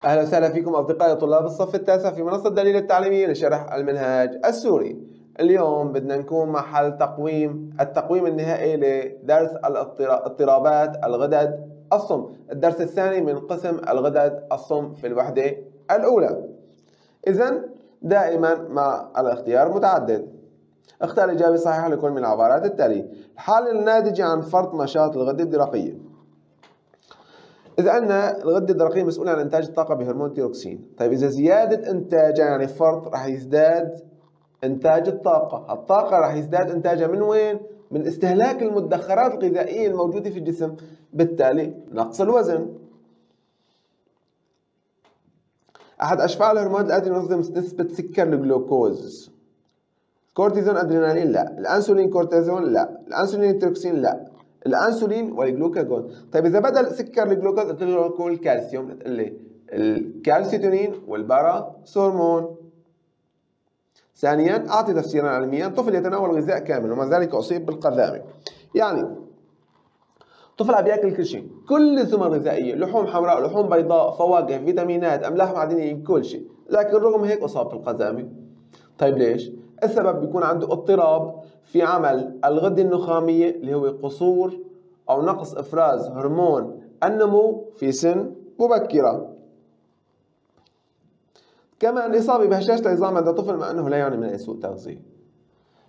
أهلا وسهلا فيكم أصدقائي طلاب الصف التاسع في منصة دليل التعليمية لشرح المنهاج السوري. اليوم بدنا نكون مع حل التقويم النهائي لدرس اضطرابات الغدد الصم، الدرس الثاني من قسم الغدد الصم في الوحدة الأولى. إذن دائما مع الاختيار متعدد. اختار إجابة صحيحة لكل من العبارات التالية. الحالة الناتجة عن فرط نشاط الغدة الدرقية. إذا أن الغدة الدرقية مسؤولة عن إنتاج الطاقة بهرمون التيروكسين. طيب إذا زيادة إنتاجها يعني فرط راح يزداد إنتاج الطاقة راح يزداد إنتاجها من وين؟ من استهلاك المدخرات الغذائية الموجودة في الجسم، بالتالي نقص الوزن. أحد أشفاع الهرمونات الآتي ينظم نسبة سكر الجلوكوز. كورتيزون أدرينالين لا، الأنسولين كورتيزون لا، الأنسولين التيروكسين لا، الانسولين والجلوكاجون. طيب اذا بدل سكر الجلوكوز قلت له كل الكالسيوم، قلت لي الكالسيتونين والباراثورمون. ثانيا اعطي تفسيرا علميا. طفل يتناول غذاء كامل ومع ذلك اصيب بالقذامه. يعني طفل عم بياكل كل شيء، كل الزمر الغذائيه، لحوم حمراء، لحوم بيضاء، فواكه، فيتامينات، املاح معدنيه، كل شيء، لكن رغم هيك اصاب بالقذامه. طيب ليش؟ السبب بيكون عنده اضطراب في عمل الغدة النخامية اللي هو قصور أو نقص إفراز هرمون النمو في سن مبكرة. كمان الإصابة بهشاشة العظام عند طفل مع أنه لا يعني من سوء تغذية،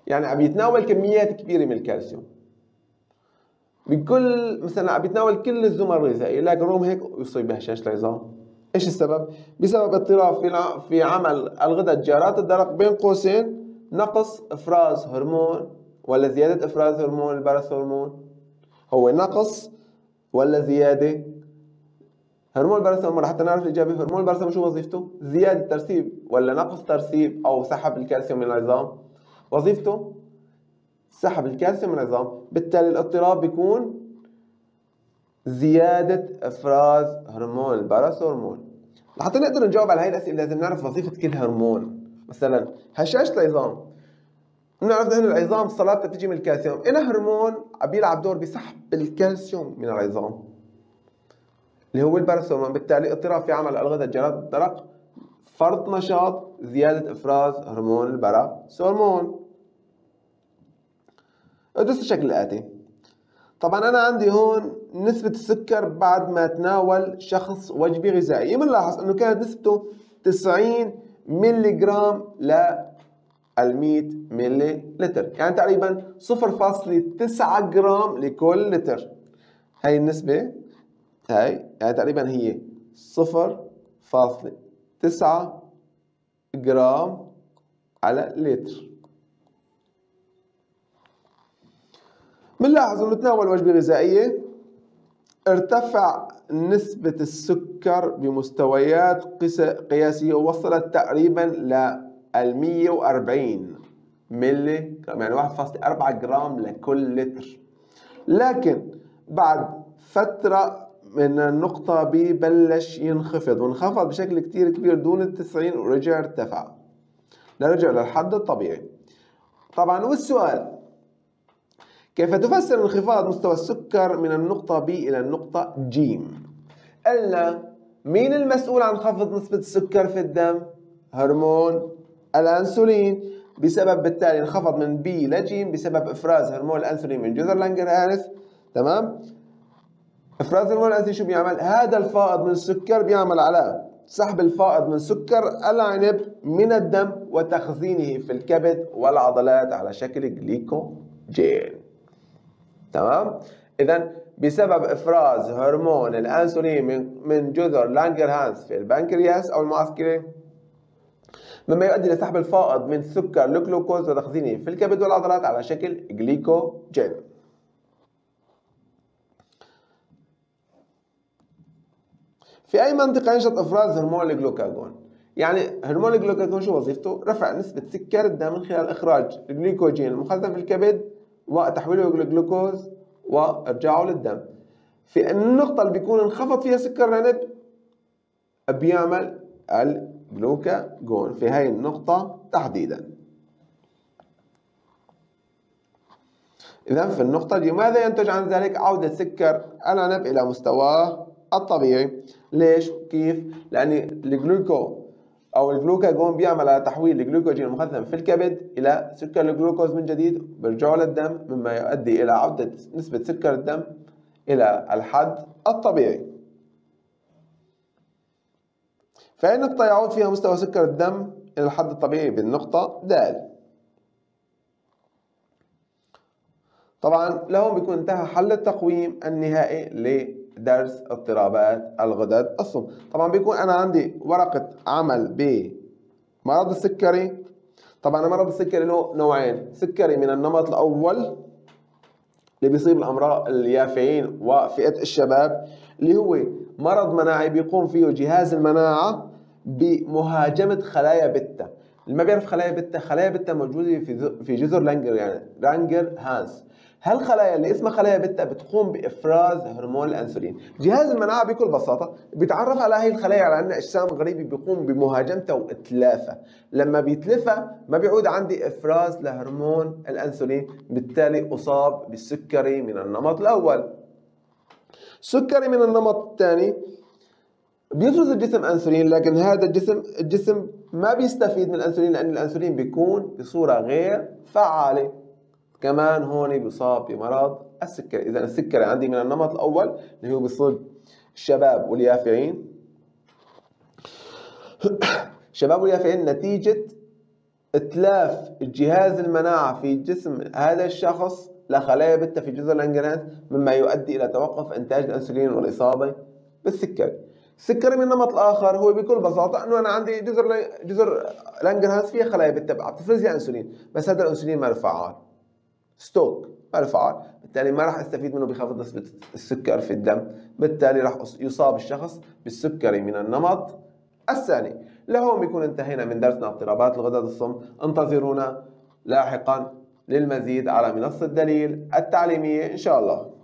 يعني عم يتناول كميات كبيرة من الكالسيوم بكل مثلا، عم يتناول كل الزمر الغذائية، لكن رغم هيك يصيب بهشاشة العظام. ايش السبب؟ بسبب اضطراب في عمل الغدد جارات الدرق بين قوسين نقص افراز هرمون ولا زيادة افراز هرمون الباراثورمون؟ هو نقص ولا زيادة؟ هرمون الباراثورمون لحتى نعرف الإجابة. هرمون الباراثورمون شو وظيفته؟ زيادة ترسيب ولا نقص ترسيب أو سحب الكالسيوم من العظام؟ وظيفته سحب الكالسيوم من العظام، بالتالي الاضطراب بيكون زيادة إفراز هرمون الباراثورمون. لحتى نقدر نجاوب على هاي الأسئلة لازم نعرف وظيفة كل هرمون. مثلا هشاشة العظام، بنعرف نحن العظام الصلابة بتجي من الكالسيوم، إلها هرمون عم بيلعب دور بسحب الكالسيوم من العظام اللي هو الباراثورمون، بالتالي اضطراب في عمل الغدد جارات الدرق، فرط نشاط، زيادة إفراز هرمون الباراثورمون. ادرس الشكل الآتي. طبعا أنا عندي هون نسبة السكر بعد ما تناول شخص وجبة غذائية، بنلاحظ إنه كانت نسبته 90 ملي جرام لل 100 ملي لتر، يعني تقريبا 0.9 جرام لكل لتر. هاي النسبة هاي يعني تقريبا هي 0.9 جرام على لتر. بنلاحظ إنه تناول وجبة غذائية ارتفع نسبة السكر بمستويات قياسية ووصلت تقريبا ل 140 ملي جرام، يعني 1.4 جرام لكل لتر. لكن بعد فترة من النقطة B بلش ينخفض، وانخفض بشكل كتير كبير دون 90 ورجع ارتفع لرجع للحد الطبيعي. طبعا والسؤال كيف تفسر انخفاض مستوى السكر من النقطة B إلى النقطة G؟ قلنا مين المسؤول عن خفض نسبة السكر في الدم؟ هرمون الأنسولين، بسبب بالتالي انخفض من B ل G بسبب إفراز هرمون الأنسولين من جذر لانجرهانس. تمام؟ إفراز هرمون الأنسولين شو بيعمل؟ هذا الفائض من السكر بيعمل على سحب الفائض من سكر العنب من الدم وتخزينه في الكبد والعضلات على شكل جليكوجين. تمام؟ إذا بسبب إفراز هرمون الأنسولين من جذر لانجرهانس في البنكرياس أو المعسكري، مما يؤدي لسحب الفائض من سكر الجلوكوز وتخزينه في الكبد والعضلات على شكل جليكوجين. في أي منطقة ينشط إفراز هرمون الجلوكاجون؟ يعني هرمون الجلوكاجون شو وظيفته؟ رفع نسبة سكر الدم من خلال إخراج الجليكوجين المخزن في الكبد وتحويله إلى جلوكوز وإرجاعه للدم. في النقطة اللي بيكون انخفض فيها سكر العنب بيعمل الجلوكاجون في هاي النقطة تحديدا. إذا في النقطة دي ماذا ينتج عن ذلك؟ عودة سكر العنب إلى مستواه الطبيعي، ليش؟ كيف؟ لأن الجلوكاجون بيعمل على تحويل الجلوكوجين المخزن في الكبد إلى سكر الجلوكوز من جديد، بيرجعه للدم، مما يؤدي إلى عودة نسبة سكر الدم إلى الحد الطبيعي. فأي نقطة يعود فيها مستوى سكر الدم إلى الحد الطبيعي بالنقطة د. طبعا لهون بيكون انتهى حل التقويم النهائي لدرس اضطرابات الغدد الصم. طبعا بيكون أنا عندي ورقة عمل بمرض السكري. طبعا مرض السكري له نوعين: سكري من النمط الأول اللي بيصيب الأمراض اليافعين وفئة الشباب، اللي هو مرض مناعي بيقوم فيه جهاز المناعة بمهاجمة خلايا بيتا. اللي ما بيعرف خلايا بيتا موجودة في جزر لانجر، يعني لانجر هانس. هالخلايا اللي اسمها خلايا بيتا بتقوم بإفراز هرمون الأنسولين. جهاز المناعة بكل بساطة بيتعرف على هاي الخلايا على أنها أجسام غريبة، بيقوم بمهاجمتها وإتلافها. لما بيتلفها ما بيعود عندي إفراز لهرمون الأنسولين، بالتالي أصاب بالسكري من النمط الأول. سكري من النمط الثاني بيفرز الجسم انسولين، لكن هذا الجسم ما بيستفيد من الانسولين، لان الانسولين بيكون بصوره غير فعاله. كمان هون بيصاب بمرض السكري. اذا السكري عندي من النمط الاول اللي هو بيصيب الشباب واليافعين. الشباب واليافعين نتيجه اتلاف الجهاز المناعه في جسم هذا الشخص لخلايا بيتا في جزر لانجرهانز، مما يؤدي الى توقف انتاج الانسولين والاصابه بالسكري. السكري من النمط الاخر هو بكل بساطه انه انا عندي جزر لانجرهانز فيها خلايا بتتبع بتفرز لي انسولين، بس هذا الانسولين ما له فعال، ستوك ما له فعال، بالتالي ما راح استفيد منه بخفض نسبه السكر في الدم، بالتالي راح يصاب الشخص بالسكري من النمط الثاني. لهون بيكون انتهينا من درسنا اضطرابات الغدد الصم. انتظرونا لاحقا للمزيد على منصه دليل التعليميه ان شاء الله.